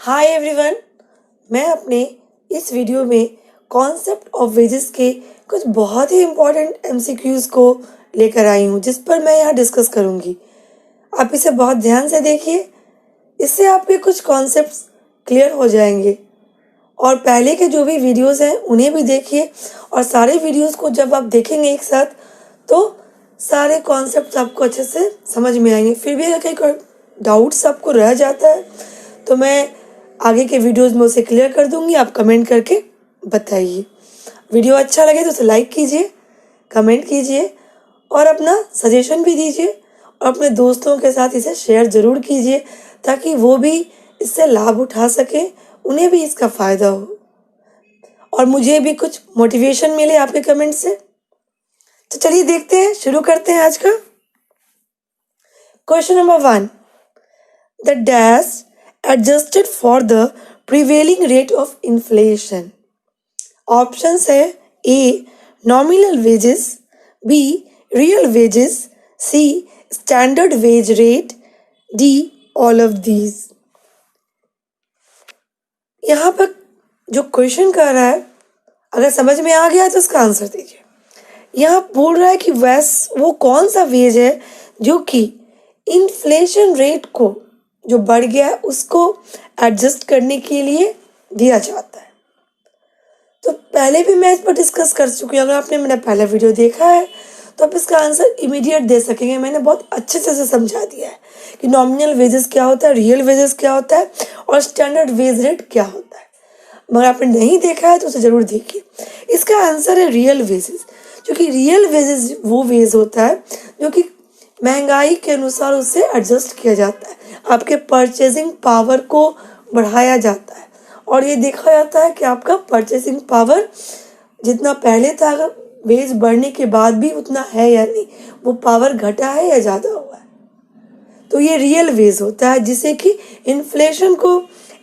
Hi everyone. मैं अपने इस वीडियो में कॉन्सेप्ट ऑफ वेजेस के कुछ बहुत ही इम्पोर्टेंट एमसीक्यूज को लेकर आई हूँ जिस पर मैं यहाँ डिस्कस करूँगी। आप इसे बहुत ध्यान से देखिए, इससे आपके कुछ कॉन्सेप्ट्स क्लियर हो जाएंगे। और पहले के जो भी वीडियोस हैं उन्हें भी देखिए, और सारे वीडियोस को जब आप देखेंगे एक साथ तो सारे कॉन्सेप्ट्स आपको अच्छे से समझ में आएंगे। फिर भी अगर कोई डाउट्स आपको रह जाता है तो मैं आगे के वीडियोस में उसे क्लियर कर दूंगी। आप कमेंट करके बताइए। वीडियो अच्छा लगे तो उसे लाइक कीजिए, कमेंट कीजिए और अपना सजेशन भी दीजिए, और अपने दोस्तों के साथ इसे शेयर ज़रूर कीजिए ताकि वो भी इससे लाभ उठा सके, उन्हें भी इसका फ़ायदा हो और मुझे भी कुछ मोटिवेशन मिले आपके कमेंट से। तो चलिए देखते हैं, शुरू करते हैं आज का question number 1। The dash adjusted for the prevailing rate of inflation. Options है A nominal wages, B real wages, C standard wage rate, D all of these. यहाँ पर जो क्वेश्चन कर रहा है अगर समझ में आ गया तो इसका आंसर दीजिए। यहाँ बोल रहा है कि वो कौन सा वेज है जो कि इन्फ्लेशन रेट को जो बढ़ गया है उसको एडजस्ट करने के लिए दिया जाता है। तो पहले भी मैं इस पर डिस्कस कर चुकी हूँ। अगर आपने मेरा पहला वीडियो देखा है तो आप इसका आंसर इमीडिएट दे सकेंगे। मैंने बहुत अच्छे से समझा दिया है कि नॉमिनल वेजेस क्या होता है, रियल वेजेस क्या होता है और स्टैंडर्ड वेज रेट क्या होता है। मगर आपने नहीं देखा है तो उसे ज़रूर देखिए। इसका आंसर है रियल वेजेस, क्योंकि रियल वेजेस वो वेज होता है जो कि महंगाई के अनुसार उससे एडजस्ट किया जाता है, आपके परचेजिंग पावर को बढ़ाया जाता है और ये देखा जाता है कि आपका परचेसिंग पावर जितना पहले था अगर वेज बढ़ने के बाद भी उतना है या नहीं, वो पावर घटा है या ज़्यादा हुआ है। तो ये रियल वेज होता है जिसे कि इन्फ्लेशन को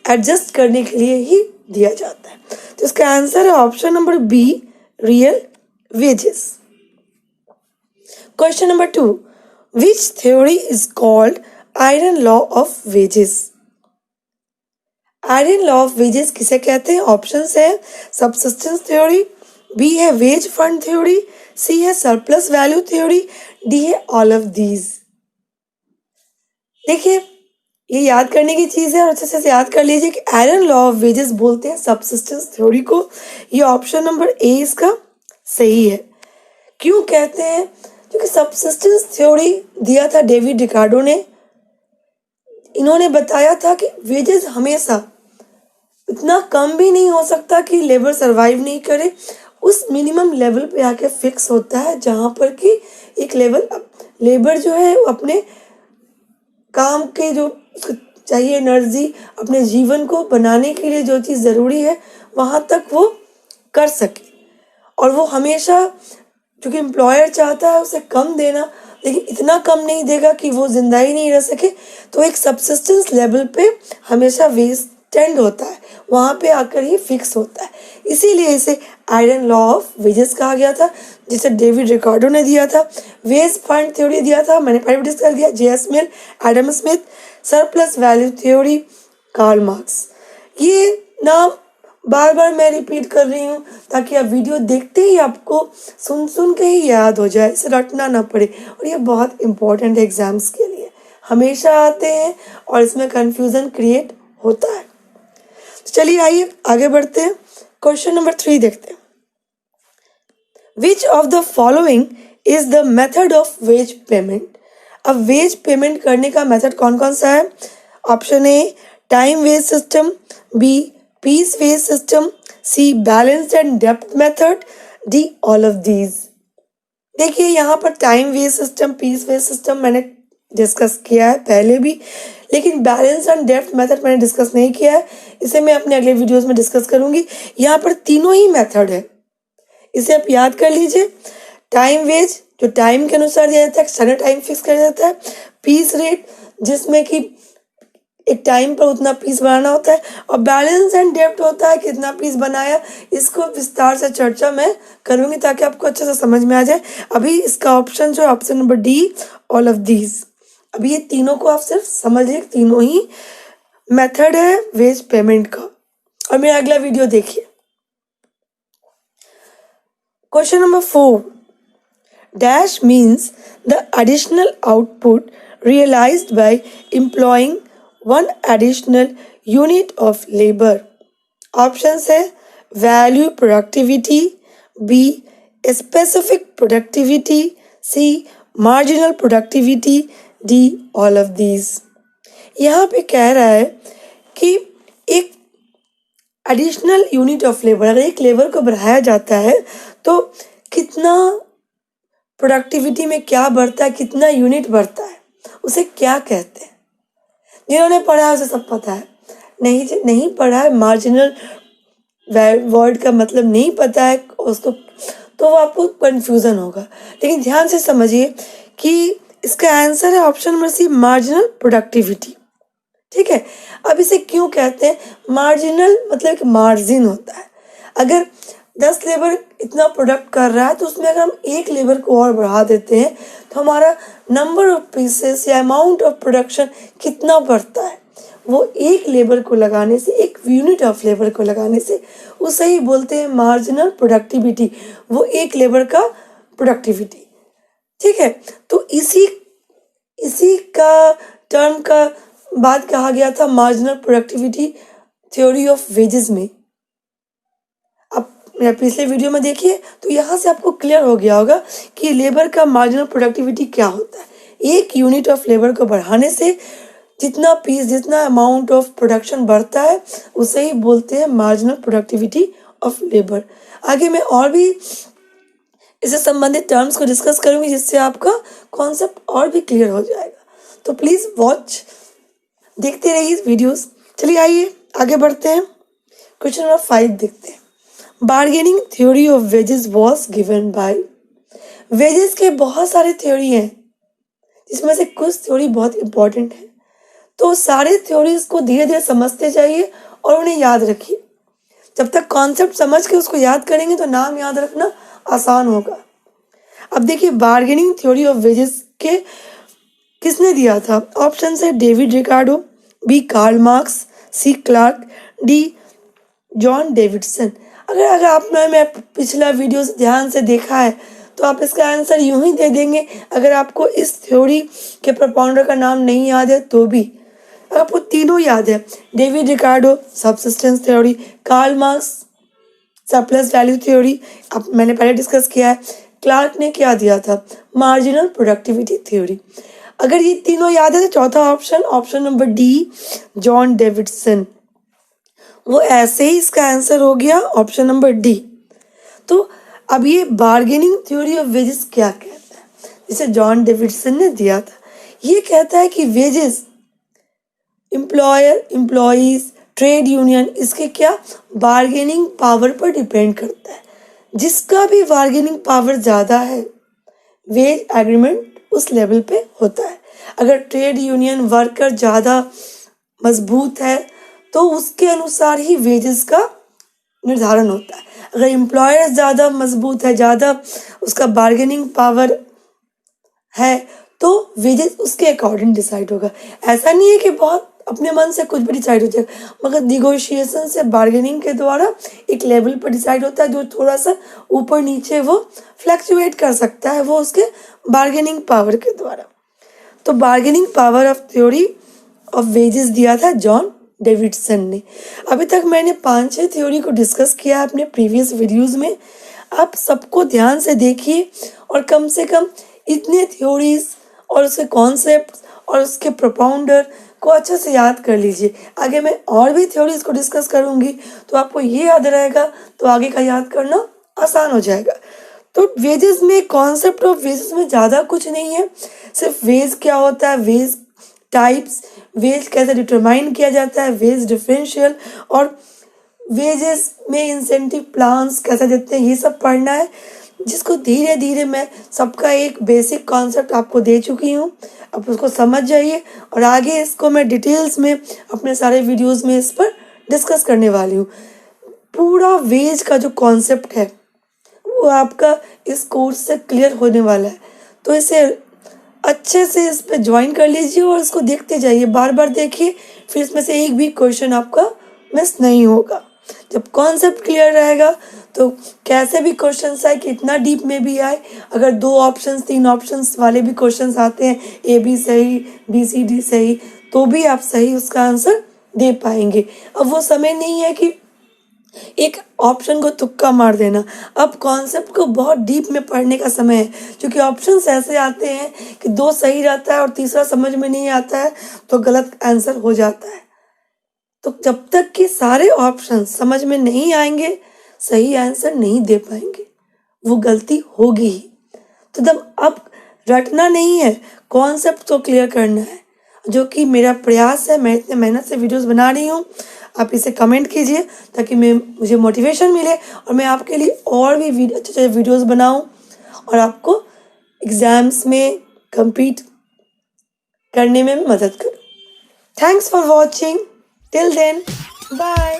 एडजस्ट करने के लिए ही दिया जाता है। तो इसका आंसर है option number B, real wages. Question number 2, which theory is called iron law of wages? Iron law of wages किसे कहते हैं? ऑप्शंस है सबसिस्टेंस थ्योरी, बी है वेज फंड थ्योरी, सी है सरप्लस वैल्यू थ्योरी, डी है all of these. देखिए ये याद करने की चीज़ है और अच्छे से याद कर लीजिए कि आयरन लॉ ऑफ वेजेस बोलते हैं सबसिस्टेंस थ्योरी को। ये ऑप्शन नंबर ए इसका सही है। क्यों कहते हैं? क्योंकि सबसिस्टेंस थ्योरी दिया था डेविड रिकार्डो ने। इन्होंने बताया था कि वेजेस हमेशा इतना कम भी नहीं हो सकता कि लेबर सरवाइव नहीं करे, उस मिनिमम लेवल पे आके फिक्स होता है जहाँ पर कि एक लेबर जो है वो अपने काम के जो चाहिए एनर्जी, अपने जीवन को बनाने के लिए जो चीज़ ज़रूरी है वहाँ तक वो कर सके। और वो हमेशा क्योंकि एम्प्लॉयर चाहता है उसे कम देना, लेकिन इतना कम नहीं देगा कि वो जिंदा ही नहीं रह सके। तो एक सबसिस्टेंस लेवल पे हमेशा वेज टेंड होता है, वहाँ पे आकर ही फिक्स होता है। इसीलिए इसे आयरन लॉ ऑफ वेजेस कहा गया था, जिसे डेविड रिकार्डो ने दिया था। वेज फंड थ्योरी दिया था, मैंने पहले डिस्कस किया, J S. Mill, Adam Smith. Surplus value theory, Karl Marx. ये नाम बार बार मैं रिपीट कर रही हूँ ताकि आप वीडियो देखते ही आपको सुन के ही याद हो जाए, इसे रटना ना पड़े। और ये बहुत इम्पोर्टेंट एग्जाम्स के लिए हमेशा आते हैं और इसमें कंफ्यूजन क्रिएट होता है। तो चलिए आइए आगे बढ़ते हैं। क्वेश्चन नंबर 3 देखते हैं। Which of the following is the method of wage payment? अब वेज पेमेंट करने का मेथड कौन कौन सा है? Option A time wage system, B piece wage system, C balanced and depth method, D all of these. देखिए यहाँ पर time wage system, piece wage system मैंने डिस्कस किया है पहले भी, लेकिन बैलेंस एंड डेप्थ मेथड मैंने डिस्कस नहीं किया है। इसे मैं अपने अगले वीडियोस में डिस्कस करूंगी। यहाँ पर तीनों ही मेथड है, इसे आप याद कर लीजिए। टाइम वेज जो टाइम के अनुसार दिया जाता है, स्टैंडर्ड टाइम फिक्स कर जाता है। पीस रेट जिसमें कि एक टाइम पर उतना पीस बनाना होता है। और बैलेंस एंड डेप्थ होता है कितना पीस बनाया। इसको विस्तार से चर्चा मैं करूँगी ताकि आपको अच्छे से समझ में आ जाए। अभी इसका ऑप्शन जो है option number D, all of these. अभी ये तीनों को आप सिर्फ समझिए, तीनों ही मेथड है वेज पेमेंट का, और मेरा अगला वीडियो देखिए। Question number 4, dash means the additional output realized by employing one additional unit of labor. Options है value productivity, B specific productivity, C marginal productivity, D all of these. यहाँ पे कह रहा है कि एक एडिशनल यूनिट ऑफ लेबर, अगर एक लेबर को बढ़ाया जाता है तो कितना प्रोडक्टिविटी में क्या बढ़ता है, कितना यूनिट बढ़ता है, उसे क्या कहते हैं। जिन्होंने पढ़ा है उसे सब पता है, नहीं पढ़ा है, मार्जिनल वर्ड का मतलब नहीं पता है उसको, तो वो आपको कन्फ्यूज़न होगा। लेकिन ध्यान से समझिए कि इसका आंसर है option number C, marginal productivity. ठीक है, अब इसे क्यों कहते हैं मार्जिनल, मतलब एक मार्जिन होता है। अगर 10 लेबर इतना प्रोडक्ट कर रहा है तो उसमें अगर हम एक लेबर को और बढ़ा देते हैं तो हमारा नंबर ऑफ पीसेस या अमाउंट ऑफ प्रोडक्शन कितना बढ़ता है, वो एक लेबर को लगाने से, एक यूनिट ऑफ लेबर को लगाने से, उसे ही बोलते हैं मार्जिनल प्रोडक्टिविटी, वो एक लेबर का प्रोडक्टिविटी। ठीक है, तो इसी का टर्म का बात कहा गया था marginal productivity theory of wages में। अब मेरा पिछले वीडियो में देखिए तो यहाँ से आपको क्लियर हो गया होगा कि लेबर का मार्जिनल प्रोडक्टिविटी क्या होता है। एक यूनिट ऑफ लेबर को बढ़ाने से जितना पीस, जितना अमाउंट ऑफ प्रोडक्शन बढ़ता है उसे ही बोलते हैं मार्जिनल प्रोडक्टिविटी ऑफ लेबर। आगे मैं और भी इससे संबंधित टर्म्स को डिस्कस करूंगी जिससे आपका कॉन्सेप्ट और भी क्लियर हो जाएगा। तो प्लीज़ वॉच, देखते रहिए वीडियोस। चलिए आइए आगे बढ़ते हैं। क्वेश्चन नंबर 5 देखते हैं। Bargaining theory of wages was given by. Wages के बहुत सारे थ्योरी हैं जिसमें से कुछ थ्योरी बहुत इंपॉर्टेंट है, तो सारे थ्योरीज को धीरे धीरे समझते जाइए और उन्हें याद रखिए। जब तक कॉन्सेप्ट समझ के उसको याद करेंगे तो नाम याद रखना आसान होगा। अब देखिए बार्गेनिंग थ्योरी ऑफ वेजेस के किसने दिया था। ऑप्शन है David Ricardo, B Karl Marx, C Clark, D John Davidson. अगर आपने मैं पिछला वीडियो ध्यान से देखा है तो आप इसका आंसर यूं ही दे देंगे। अगर आपको इस थ्योरी के प्रोपाउंडर का नाम नहीं याद है तो भी, अगर आपको तीनों याद है, David Ricardo subsistence theory, Karl Marx surplus value theory, अब मैंने पहले डिस्कस किया है, क्लार्क ने क्या दिया था मार्जिनल प्रोडक्टिविटी थ्योरी। अगर ये तीनों याद है तो चौथा option number D John Davidson, वो ऐसे ही इसका आंसर हो गया ऑप्शन नंबर डी। तो अब ये बार्गेनिंग थ्योरी ऑफ वेजेस क्या कहता है, जिसे जॉन डेविडसन ने दिया था। ये कहता है कि wages employer, employees, trade union, इसके क्या बार्गेनिंग पावर पर डिपेंड करता है। जिसका भी बार्गेनिंग पावर ज़्यादा है वेज एग्रीमेंट उस लेवल पे होता है। अगर ट्रेड यूनियन वर्कर ज़्यादा मजबूत है तो उसके अनुसार ही वेजेस का निर्धारण होता है। अगर एम्प्लॉयर ज़्यादा मजबूत है, ज़्यादा उसका बार्गेनिंग पावर है तो वेजेस उसके अकॉर्डिंग डिसाइड होगा। ऐसा नहीं है कि बहुत अपने मन से कुछ भी डिसाइड हो जाएगा, मगर निगोशिएशन से, बार्गेनिंग के द्वारा एक लेवल पर डिसाइड होता है जो थोड़ा सा ऊपर नीचे वो फ्लक्चुएट कर सकता है, वो उसके बार्गेनिंग पावर के द्वारा। तो bargaining power of theory of wages दिया था जॉन डेविडसन ने। अभी तक मैंने 5-6 थ्योरी को डिस्कस किया अपने प्रीवियस वीडियोस में। आप सबको ध्यान से देखिए और कम से कम इतने थ्योरीज और उसके कॉन्सेप्ट और उसके प्रोपाउंडर को अच्छे से याद कर लीजिए। आगे मैं और भी थ्योरीज को डिस्कस करूंगी तो आपको ये याद रहेगा, तो आगे का याद करना आसान हो जाएगा। तो वेजेस में, कॉन्सेप्ट ऑफ वेजेस में ज़्यादा कुछ नहीं है, सिर्फ वेज क्या होता है, वेज टाइप्स, वेज कैसे डिटरमाइन किया जाता है, वेज डिफरेंशियल, और वेजेस में इंसेंटिव प्लान्स कैसे देते हैं, ये सब पढ़ना है, जिसको धीरे धीरे मैं सबका एक बेसिक कॉन्सेप्ट आपको दे चुकी हूँ। अब उसको समझ जाइए और आगे इसको मैं डिटेल्स में अपने सारे वीडियोस में इस पर डिस्कस करने वाली हूँ। पूरा वेज का जो कॉन्सेप्ट है वो आपका इस कोर्स से क्लियर होने वाला है, तो इसे अच्छे से इस पर ज्वाइन कर लीजिए और इसको देखते जाइए, बार बार देखिए, फिर इसमें से एक भी क्वेश्चन आपका मिस नहीं होगा। जब कॉन्सेप्ट क्लियर रहेगा तो कैसे भी क्वेश्चन आए, कितना डीप में भी आए, अगर 2 ऑप्शंस 3 ऑप्शंस वाले भी क्वेश्चंस आते हैं, ए बी सही बी सी डी सही, तो भी आप सही उसका आंसर दे पाएंगे। अब वो समय नहीं है कि एक ऑप्शन को तुक्का मार देना, अब कॉन्सेप्ट को बहुत डीप में पढ़ने का समय है, क्योंकि ऑप्शंस ऐसे आते हैं कि 2 सही रहता है और तीसरा समझ में नहीं आता है तो गलत आंसर हो जाता है। तो जब तक कि सारे ऑप्शन समझ में नहीं आएंगे, सही आंसर नहीं दे पाएंगे, वो गलती होगी ही। तो जब अब रटना नहीं है, कॉन्सेप्ट तो क्लियर करना है, जो कि मेरा प्रयास है। मैं इतने मेहनत से वीडियोस बना रही हूँ, आप इसे कमेंट कीजिए ताकि मुझे मोटिवेशन मिले और मैं आपके लिए और भी अच्छे अच्छे वीडियोस बनाऊँ और आपको एग्ज़ाम्स में compete करने में मदद करूँ। Thanks for watching, till then bye.